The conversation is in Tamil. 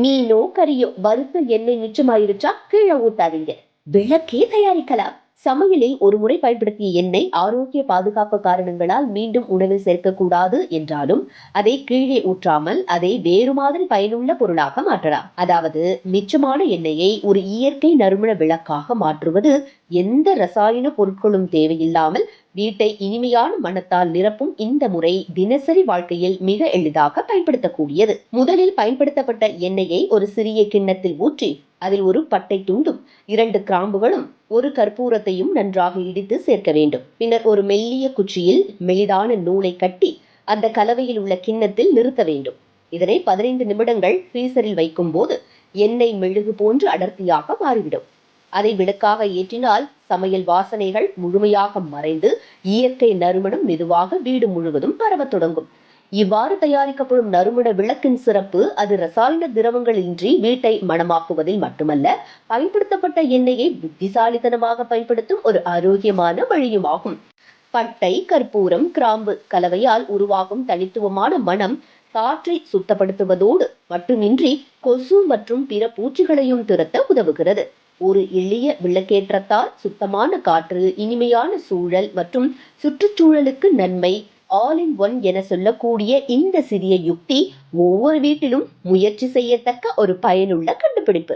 மீனோ கறியோ வறுத்த எண்ணெய் மிச்சமாயிருச்சா கீழே ஊத்தாதீங்க. விளக்கே தயாரிக்கலாம். சமையலில் ஒரு முறை பயன்படுத்திய எண்ணெய் ஆரோக்கிய பாதுகாப்பு காரணங்களால் மீண்டும் உணவில் சேர்க்கக்கூடாது என்றாலும் அதை கீழே ஊற்றாமல் அதை வேறு மாதிரி பயனுள்ள பொருளாக மாற்றலாம். அதாவது மிச்சமான எண்ணெயை ஒரு இயற்கை நறுமண விளக்காக மாற்றுவது எந்த ரசாயன பொருட்களும் தேவையில்லாமல் வீட்டை இனிமையான மனத்தால் நிரப்பும் இந்த முறை தினசரி வாழ்க்கையில் மிக எளிதாக பயன்படுத்தக்கூடியது. முதலில் பயன்படுத்தப்பட்ட எண்ணெயை ஒரு சிறிய கிண்ணத்தில் ஊற்றி அதில் ஒரு பட்டை துண்டும் 2 கிராம்புகளும் ஒரு கற்பூரத்தையும் நன்றாக இடித்து சேர்க்க வேண்டும். பின்னர் ஒரு மெல்லிய குச்சியில் மெலிதான நூலை கட்டி அந்த கலவையில் உள்ள கிண்ணத்தில் நிறுத்த வேண்டும். இதனை 15 நிமிடங்கள் ஃப்ரீசரில் வைக்கும் போது எண்ணெய் மெழுகு போன்று அடர்த்தியாக மாறிவிடும். அதை விளக்காக ஏற்றினால் சமையல் வாசனைகள் முழுமையாக மறைந்து இயற்கை நறுமணம் மெதுவாக வீடு முழுவதும் பரவத் தொடங்கும். இவ்வாறு தயாரிக்கப்படும் நறுமண விளக்கின் சிறப்பு அது ரசாயன திரவங்கள் இன்றி வீட்டை மணமாக்குவதில் மட்டுமல்ல, பயன்படுத்தப்பட்ட எண்ணெயை புத்திசாலித்தனமாக பயன்படுத்தும் ஒரு ஆரோக்கியமான வழியுமாகும். பட்டை, கற்பூரம், கிராம்பு கலவையால் உருவாகும் தனித்துவமான மனம் காற்றை சுத்தப்படுத்துவதோடு மட்டுமின்றி கொசு மற்றும் பிற பூச்சிகளையும் துரத்த உதவுகிறது. ஒரு எளிய விளக்கேற்றத்தால் சுத்தமான காற்று, இனிமையான சூழல் மற்றும் சுற்றுச்சூழலுக்கு நன்மை ஆல் இன் ஒன் என சொல்லக்கூடிய இந்த சிறிய யுக்தி ஒவ்வொரு வீட்டிலும் முயற்சி செய்யத்தக்க ஒரு பயனுள்ள கண்டுபிடிப்பு.